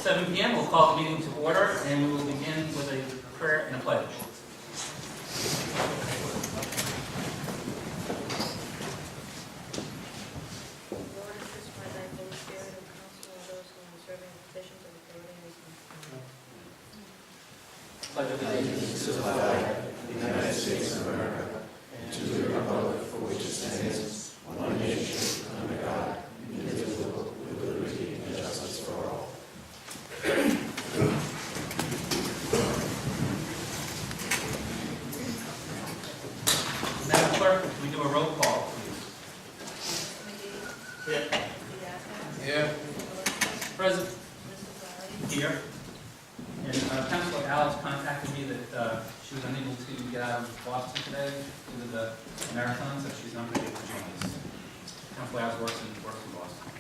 7 p.m. We'll call the meeting to order, and we will begin with a prayer and a pledge. Pledge allegiance to the flag of the United States of America and to the republic for which it stands, one nation, under God, indivisible, with liberty and justice for all. Madam Clerk, can we do a roll call, please? Here. Present. Here. And Councilor Alex contacted me that she was unable to get out of Boston today due to the marathon, so she's not going to be able to join us. Councilor Alex works in Boston.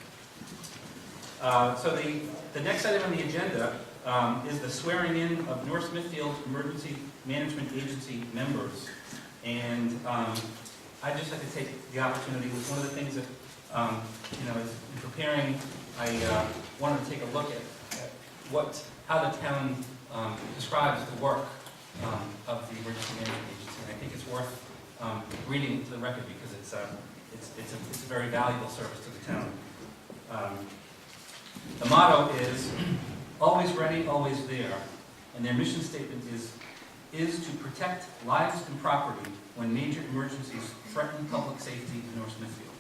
So the next item on the agenda is the swearing in of North Smithfield Emergency Management Agency members. And I'd just like to take the opportunity. It was one of the things that, in preparing, I wanted to take a look at how the town describes the work of the Emergency Management Agency. And I think it's worth reading to the record because it's a very valuable service to the town. The motto is, always ready, always there. And their mission statement is to protect lives and property when major emergencies threaten public safety in North Smithfield.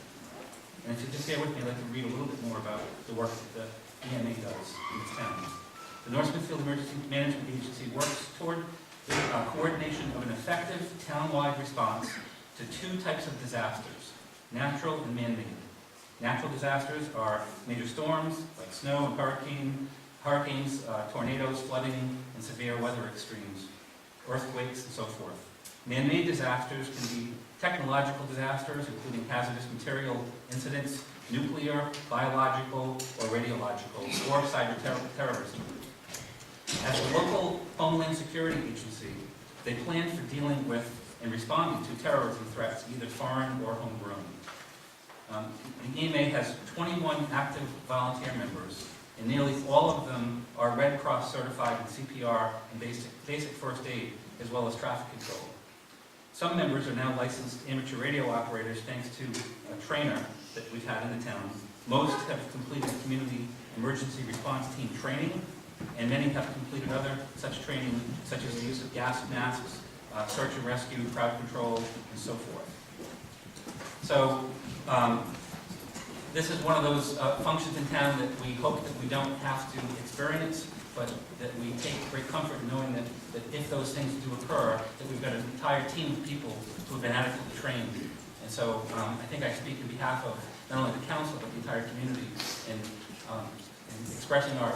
And if you just bear with me, I'd like to read a little bit more about the work that the EMA does in its town. The North Smithfield Emergency Management Agency works toward the coordination of an effective town-wide response to 2 types of disasters, natural and man-made. Natural disasters are major storms like snow and hurricanes, tornadoes, flooding, and severe weather extremes, earthquakes, and so forth. Man-made disasters can be technological disasters, including hazardous material incidents, nuclear, biological, or radiological, or cyber-terrorism. As the local Homeland Security Agency, they plan for dealing with and responding to terrorism threats, either foreign or homegrown. The EMA has 21 active volunteer members, and nearly all of them are Red Cross certified in CPR and basic first aid, as well as traffic control. Some members are now licensed amateur radio operators thanks to a trainer that we've had in the town. Most have completed community emergency response team training, and many have completed other such training, such as the use of gas masks, search and rescue, crowd control, and so forth. So this is one of those functions in town that we hope that we don't have to experience, but that we take great comfort in knowing that if those things do occur, that we've got an entire team of people who have been adequately trained. And so I think I speak on behalf of not only the council, but the entire community in expressing our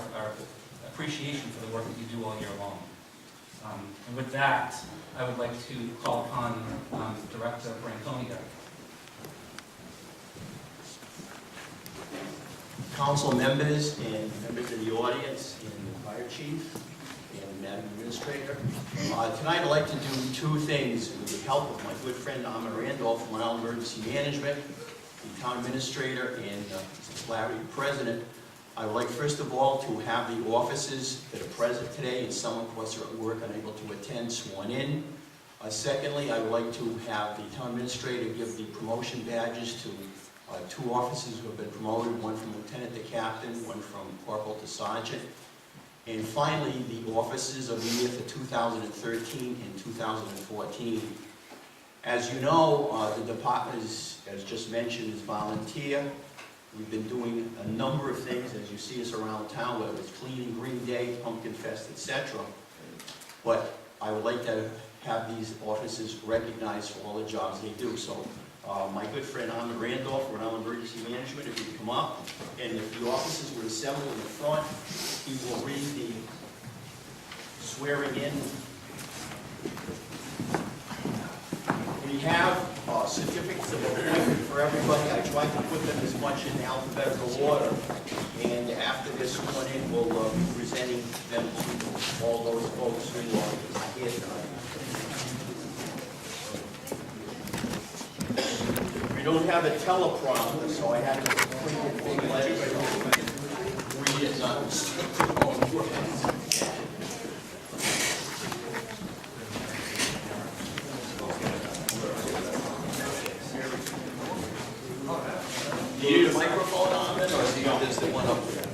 appreciation for the work that you do all year long. And with that, I would like to call upon Director Branconia. Council members and members of the audience and the fire chief and Madam Administrator. Tonight I'd like to do 2 things with the help of my good friend Armin Randolph from Island Emergency Management, the Town Administrator, and Larry, the President. I would like first of all to have the officers that are present today, and some of us are at work unable to attend, sworn in. Secondly, I would like to have the Town Administrator give the promotion badges to 2 officers who have been promoted, one from lieutenant to captain, one from corporal to sergeant. And finally, the officers of the year for 2013 and 2014. As you know, the department is, as just mentioned, is volunteer. We've been doing a number of things, as you see us around town, whether it's Cleaning Green Day, Pumpkin Fest, etc. But I would like to have these officers recognized for all the jobs they do. So my good friend Armin Randolph from Island Emergency Management, if you could come up, and if the officers would assemble in the front, he will read the swearing in. We have certificates of appointment for everybody. I tried to put them as much in alphabetical order, and after this sworn in, we'll be presenting them to all those folks who are here tonight. We don't have a teleprompter, so I had to print it big letters. Read it, not Do you need a microphone on it, or is he just the one up there?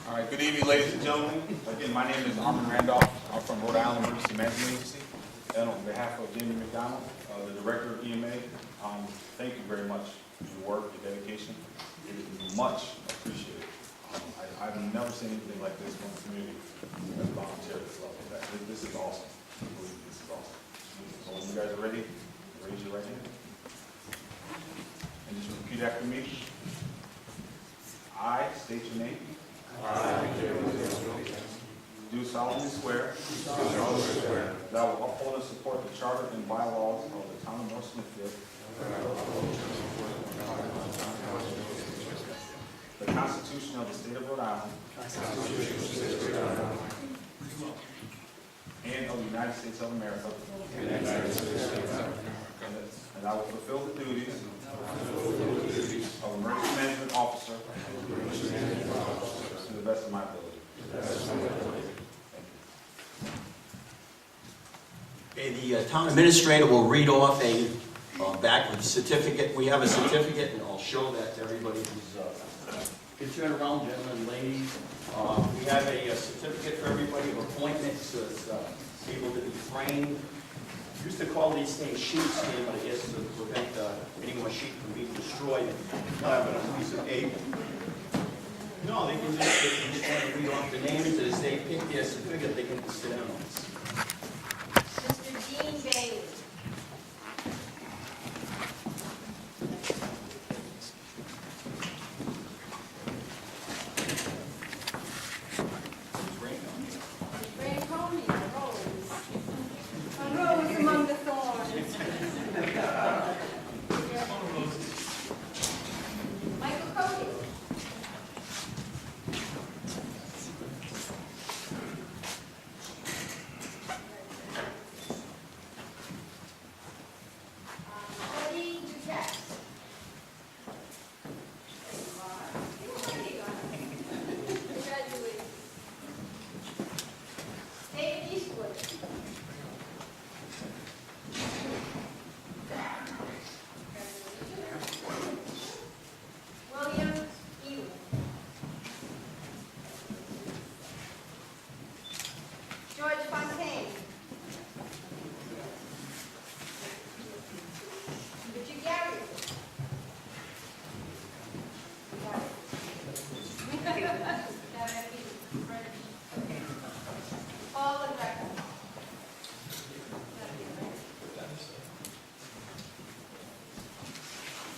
All right, good evening, ladies and gentlemen. Again, my name is Armin Randolph. I'm from Rhode Island Emergency Management Agency. And on behalf of Jamie McDonald, the Director of EMA, thank you very much for your work, your dedication. It is much appreciated. I've never seen anything like this from the community as volunteer at this level. This is awesome. I believe this is awesome. So when you guys are ready, raise your right hand. And just repeat after me. I state your name. Do solemnly swear that I will uphold and support the charter and bylaws of the town of North Smithfield, the Constitution of the state of Rhode Island, and of the United States of America, and I will fulfill the duties of emergency management officer to the best of my ability. Okay, the town administrator will read off a backward certificate. We have a certificate, and I'll show that to everybody who's can turn around, gentlemen and ladies. We have a certificate for everybody of appointment, so it's able to be framed. We used to call these things sheets here, but I guess to prevent any more sheet from being destroyed, but a piece of paper. No, they can just want to read off the names as they pick their certificate. They can just sit down on this. Mr. Dean Bailey. Ray Coney, a rose among the thorns. Michael Cody. Cody Duquette. Congratulations. David Eastwood. William Ewing. George Fontaine. Richard Gary. Paul Rebecca.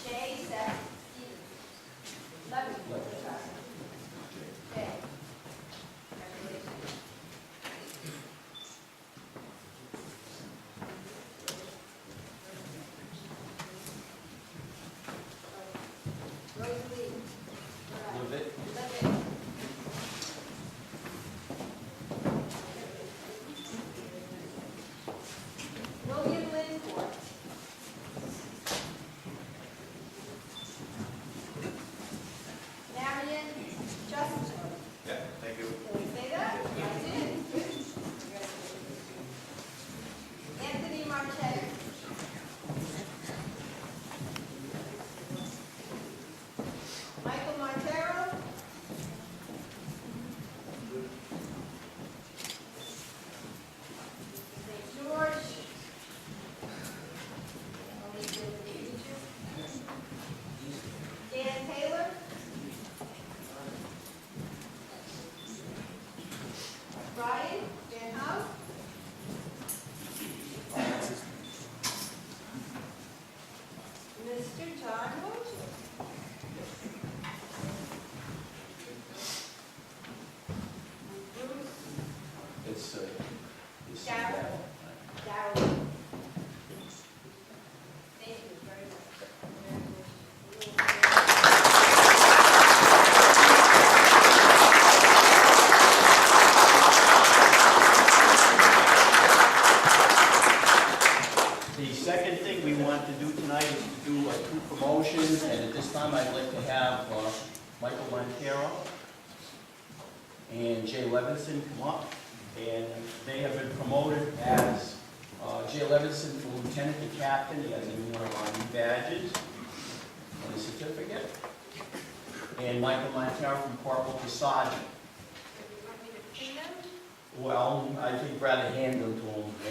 Jay Seth Stevens. Levy. Jay. Congratulations. Rosalie. Levitt. Levitt. Michael Montero and Jay Levinson come up, and they have been promoted as Jay Levinson from lieutenant to captain. He has a new one of our new badges and a certificate. And Michael Montero from corporal to sergeant. You want me to pin them? Well, I think rather hand them to him. Do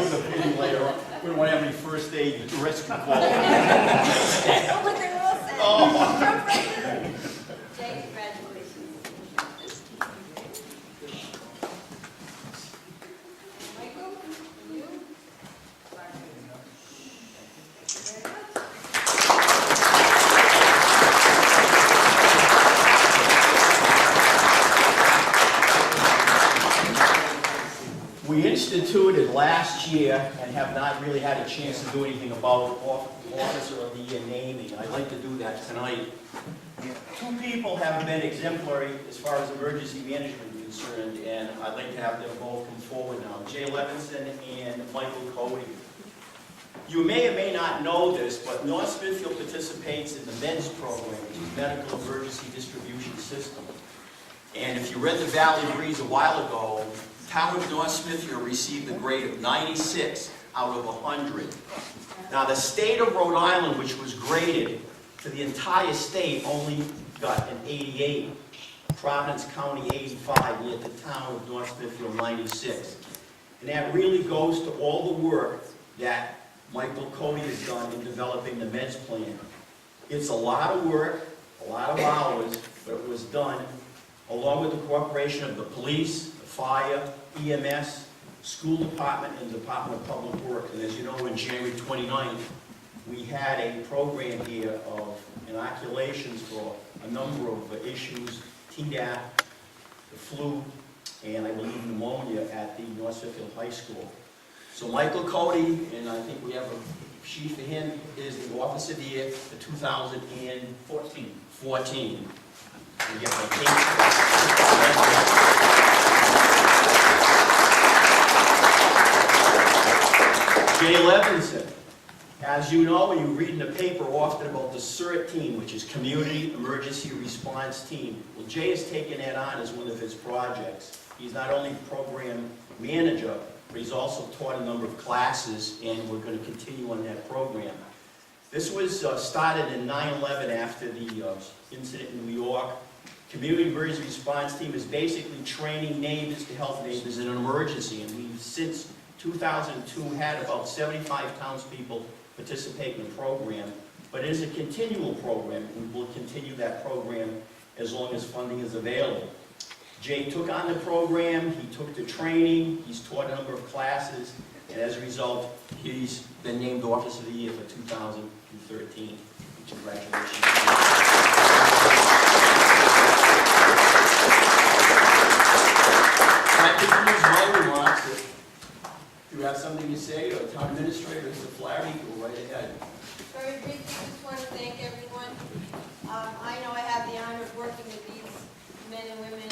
the pinning later on. We don't want to have any first aid risk involved. Oh, but they're all set. Oh. Jump right in. Jay, congratulations. Michael, you? Very good. We instituted last year and have not really had a chance to do anything about Officer of the Year naming, and I'd like to do that tonight. Two people have been exemplary as far as emergency management is concerned, and I'd like to have them both come forward now. Jay Levinson and Michael Cody. You may or may not know this, but North Smithfield participates in the MEDS program, which is Medical Emergency Distribution System. And if you read the Valley Breeze a while ago, town of North Smithfield received a grade of 96 out of 100. Now, the state of Rhode Island, which was graded to the entire state, only got an 88. Providence County 85, yet the town of North Smithfield 96. And that really goes to all the work that Michael Cody has done in developing the MEDS plan. It's a lot of work, a lot of hours, but it was done along with the cooperation of the police, the fire, EMS, school department, and Department of Public Works. And as you know, on January 29th, we had a program here of inoculations for a number of issues, Tdap, the flu, and I believe pneumonia at the North Smithfield High School. So Michael Cody, and I think we have a sheet for him, is the Officer of the Year for 2014. We get my cake. Jay Levinson. As you know, when you read in the paper often about the CERT team, which is Community Emergency Response Team. Well, Jay has taken that on as one of his projects. He's not only program manager, but he's also taught a number of classes, and we're going to continue on that program. This was started in 9/11 after the incident in New York. Community Emergency Response Team is basically training neighbors to help neighbors in an emergency, and we've since 2002 had about 75 townspeople participate in the program, but it is a continual program, and we will continue that program as long as funding is available. Jay took on the program, he took the training, he's taught a number of classes, and as a result, he's been named Officer of the Year for 2013. Congratulations. That concludes my remarks. If you have something to say, or Town Administrator, Mr. Flaherty, go right ahead. Very briefly, just want to thank everyone. I know I have the honor of working with these men and women,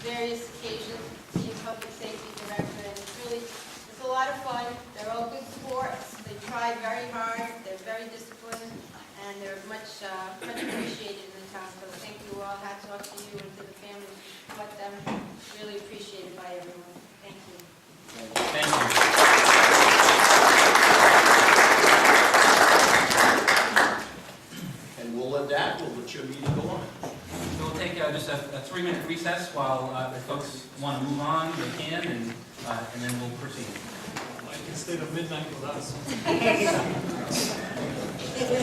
various occasions, being public safety director, and it's a lot of fun. They're all good sports. They try very hard. They're very disciplined, and they're much appreciated in the town. So thank you all. Hats off to you and to the families who support them. Really appreciated by everyone. Thank you. Thank you. And we'll let your meeting go on. So we'll take just a 3-minute recess while if folks want to move on, they can, and then we'll proceed. I can stay till midnight with us.